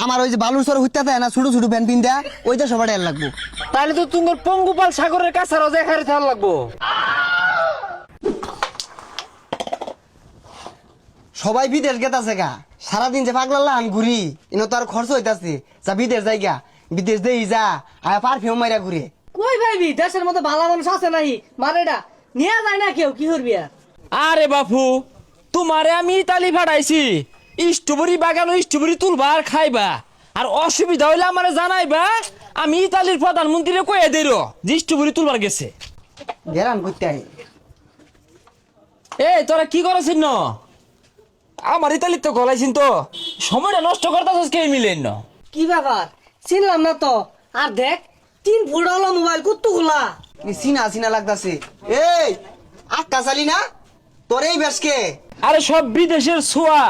আমার ওই যে বালুর সর হইতে না ছোট ছোট প্যান্ট পিন দেয়া ওইটা সবার এর লাগবো। তাহলে তো তোমার পঙ্গুপাল সাগরের কাছে রোজা খাইতে থাকা লাগবো। সবাই বিদেশ গেতাছে গা, সারাদিন যে পাগলাল্লা আমি ঘুরি ইনো তো আর খরচ হইতাছে, যা বিদেশ যাই গা, বিদেশ দেই যা আয়া পারফিউম মাইরা ঘুরে। কই ভাইবি দেশের মধ্যে ভালো মানুষ আছে নাই মারেডা নিয়ে যায় না কেউ কি করবি আর? আরে বাপু, তোমারে আমি ইতালি পাঠাইছি স্ট্রবেরি বাগান স্ট্রবেরি তুলবা আর খাইবা, আর অসুবিধা হইলে আমারে জানাইবা। আমি ইতালির প্রধানমন্ত্রী কয়ে দেই যে স্ট্রবেরি তুলবার গেছে। গেরান করতে আই এই তোরা কি করেছিস ন? আমার ইতালির তো গলাইছিন তো, সময়টা নষ্ট করতেছিস কে মিলেন না? কি ব্যাপার চিনলাম না তো। আর দেখ 3 ফুট হলো মোবাইল কুত্তু গুলা। চিনা চিনা লাগতাছে। এই আক্কা চালি না তোর এই বেশকে? আরে সব বিদেশের ছোঁয়া,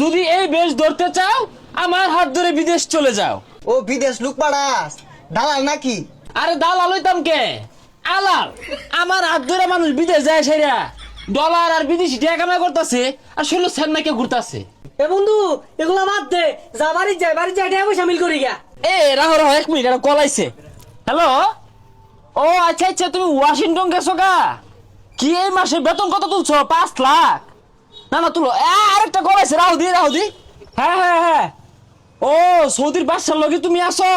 যদি এই বেশ ধরতে চাও আমার হাত ধরে বিদেশ চলে যাও। ও বিদেশ লুক পাড়াস, দালাল নাকি? আরে দালাল হইতাম কে, আলাল। আমার হাত ধরে মানুষ বিদেশ যায় সেরা ডলার আর বিদেশি টাকা কামাই করতেছে, আর ষোলো চেন্নাইকে ঘুরতেছে। এ বন্ধু এগুলা বাদ দে, যা বাড়ি যায় টাকা পয়সা মিল করি গা। এ রাহো রাহো 1 মিনিট, এটা কলাইছে। হ্যালো, ও আচ্ছা আচ্ছা, তুমি ওয়াশিংটন গেছো গা? কি এই মাসে বেতন কত তুলছো? 5 লাখ? না না তুলো। আরেকটা কলাইছে, রাহুদি রাহুদি। হ্যাঁ হ্যাঁ হ্যাঁ, ও সৌদির বাদশার লগে তুমি আসো?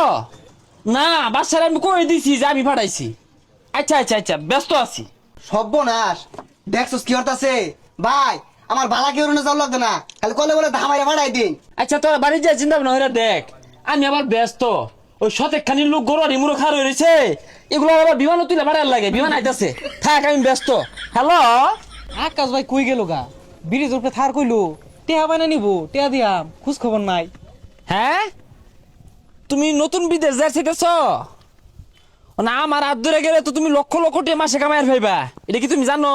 না, বাদশার আমি কই দিছি যে আমি পাঠাইছি। আচ্ছা আচ্ছা আচ্ছা, ব্যস্ত আছি। সর্বনাশ, দেখছস কি হতাছে? ভাই আমার বালা কেউ না যাও লাগতো না, খালি কলে বলে ধামাইরা ভাড়াই দিন। আচ্ছা তোর বাড়ি যা, চিন্তা ভাবনা হইরা দেখ। আমি আবার ব্যস্ত, ওই শতেক খানি লোক গরু আর ইমুরো খার হয়েছে, এগুলো আবার বিমানও তুলে ভাড়ার লাগে, বিমান আইতাছে। থাক, আমি ব্যস্ত। হ্যালো, আকাশ ভাই কই গেল গা? ব্রিজ উপরে থার কইলো টেহা বানা নিব, টেহা দিয়াম, খোঁজ খবর নাই। হ্যাঁ তুমি নতুন বিদেশ যাইতেছ না? আমার হাত ধরে গেলে তো তুমি লক্ষ লক্ষ টাকা মাসে কামাইয়ার ভাইবা, এটা কি তুমি জানো?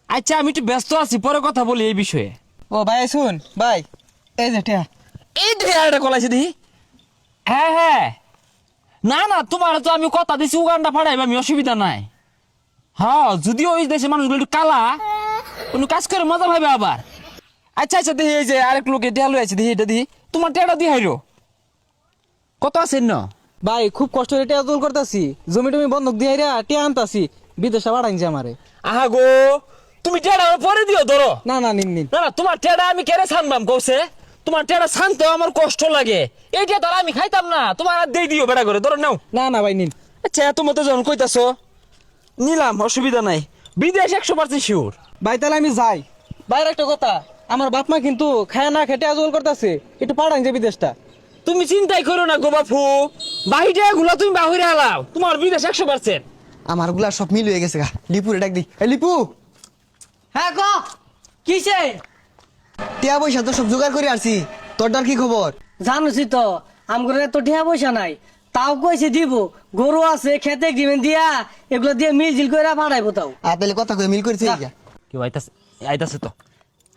আচ্ছা আমি একটু ব্যস্ত আছি, পরে কথা বলি এই বিষয়ে। ও ভাই শুন ভাই, এই যে টেহা। এই দেখে আর একটা কলাইছে দেখি। হ্যাঁ হ্যাঁ, না না তোমার তো আমি কথা দিছি উগান্ডা ফাড়াইবা, আমি অসুবিধা নাই। হ্যাঁ যদিও ওই দেশে মানুষগুলো একটু কালা, কোনো কাজ করে মজা পাইবে আবার। আচ্ছা আচ্ছা দেখি, এই যে আরেক লোকে টেহা লই আছে, দেখি এটা দেখি, তোমার টেহাটা দিয়ে হাইরো কত আছেন না? ভাই খুব কষ্ট করে টেহা তোল করতাছি, জমি টমি বন্ধক দিয়ে টেহা আনতাছি, বিদেশে বাড়াইছে আমারে। আহা গো, তুমি টেহাটা পরে দিও ধরো। না না নিন নিন। না না, তোমার টেহাটা আমি কেড়ে ছানবাম কৌছে, তোমার টেহাটা ছানতেও আমার কষ্ট লাগে। এইটা ধর আমি খাইতাম না, তোমার আর দিয়ে দিও বেড়া করে, ধরো নাও। না না ভাই নিন। আচ্ছা এত মতো যখন কইতাছো নিলাম, অসুবিধা নাই। বিদেশ 100% শিওর। ভাই তাহলে আমি যাই। বাইরে একটা কথা, আমার বাপ মা কিন্তু খায় না খেটে আজল করতেছে, একটু পাঠাইছে বিদেশটা। তুমি চিন্তাই করো না গো বাপু, বাহিরে গুলা তুমি বাহিরে হালাও, তোমার বিদেশ 100%। আমার গুলা সব মিল হয়ে গেছে গা। লিপুরে ডাক দি। এই লিপু, হ্যাঁ ক কিসে? টিয়া পয়সা তো সব জোগাড় করে আসছি, তোরটার কি খবর? জানোছি তো আমগরে তো টাকা পয়সা নাই, তাও কইছে দিব। গরু আছে খেতে দিবেন দিয়া, এগুলো দিয়ে মিল করে পাঠাইবো তাও। আর তাহলে কথা কয়ে মিল করেছে গা। কেউ আইতাছে, আইতাছে তো।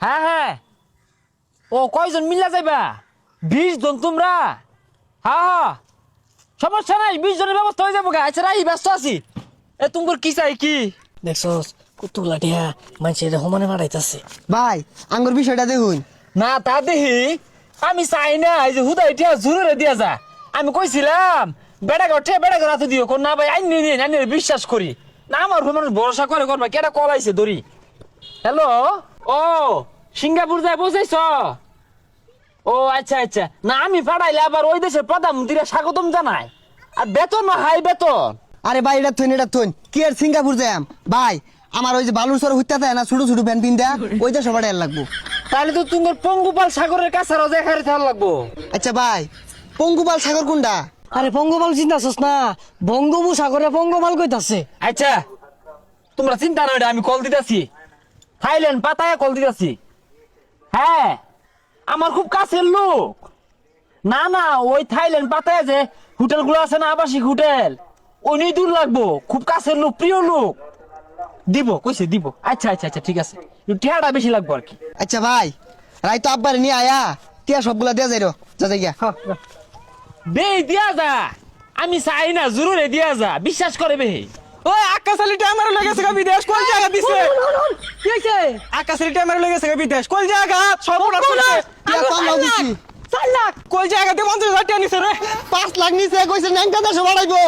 হ্যাঁ হ্যাঁ, ও কয়জন মিল্লা যাইবা? 20 জন তোমরা? হ্যাঁ হ্যাঁ, সমস্যা নাই, 20 জনের ব্যবস্থা হয়ে যাবো গা। আচ্ছা রাই, ব্যস্ত আছি। এ তোমার কি চাই কি? দেখছস কতগুলা টিয়া মানুষের সমানে পাঠাইতাছে। ভাই আঙ্গুর বিষয়টা দেখুন। না তা দেখি, আমি চাই না এই যে হুদা এটা জোরে দিয়া যা। আমি কইছিলাম বেড়া ঘটে বেড়া ঘর হাতে দিও, কোন না ভাই আইনি নিন, আইনি বিশ্বাস করি না। আমার উপর মানুষ ভরসা করে করবা, কেটা কল আইছে দড়ি। হ্যালো, ও সিঙ্গাপুর যায় পৌঁছাইছ? ও আচ্ছা আচ্ছা, না আমি পাঠাইলে আবার ওই দেশের প্রধানমন্ত্রীরা স্বাগতম জানায়, আর বেতন না হাই বেতন। আরে ভাই এটা থইন কি আর সিঙ্গাপুর যাম ভাই, আমার ওই যে বালুর সর হইতে না ছোট ছোট প্যান্ট পিন দেয়া ওইটা সবার এর লাগবো। তাহলে তো তোমার পঙ্গুপাল সাগরের কাছে রোজা খাইতে থাকা লাগবো। আচ্ছা ভাই, পঙ্গুপাল সাগর কোনটা? আরে পঙ্গপাল চিন্তাছস না, বঙ্গোপসাগরে পঙ্গপাল কইতাছে। আচ্ছা তোমরা চিন্তা নয়, আমি কল দিতেছি, থাইল্যান্ড পাতায় কল দিতেছি। হ্যাঁ আমার খুব কাছের লোক। না না, ওই থাইল্যান্ড পাতায় যে হোটেল গুলো আছে না, আবাসিক হোটেল, ওই নিয়ে দূর লাগবো, খুব কাছের লোক, প্রিয় লোক। দিব কইছে দিব। আচ্ছা আচ্ছা আচ্ছা ঠিক আছে, টিয়াটা বেশি লাগবো আর কি। আচ্ছা ভাই, রাই তো আব্বারে নিয়ে আয়া, টিয়া সবগুলা দেয়া যাই যা যাই গিয়া। বে দিয়া যা, আমি চাই না, জরুরে দিয়া যা, বিশ্বাস করে বে। ওই আকাশ আলী টেহা মারা লেগেছে গা বিদেশ, কোন জায়গা দিছে? কি হইছে? আকাশ আলী টেহা মারা লেগেছে গা বিদেশ, কোন জায়গা? সব টিয়া কম লাও দিছি। চাল কই জায়গাতে 50,000 টাকা নিছে রে। 5 লাখ নিচে কইছে ন্যাংটা দেশে বাড়াইবো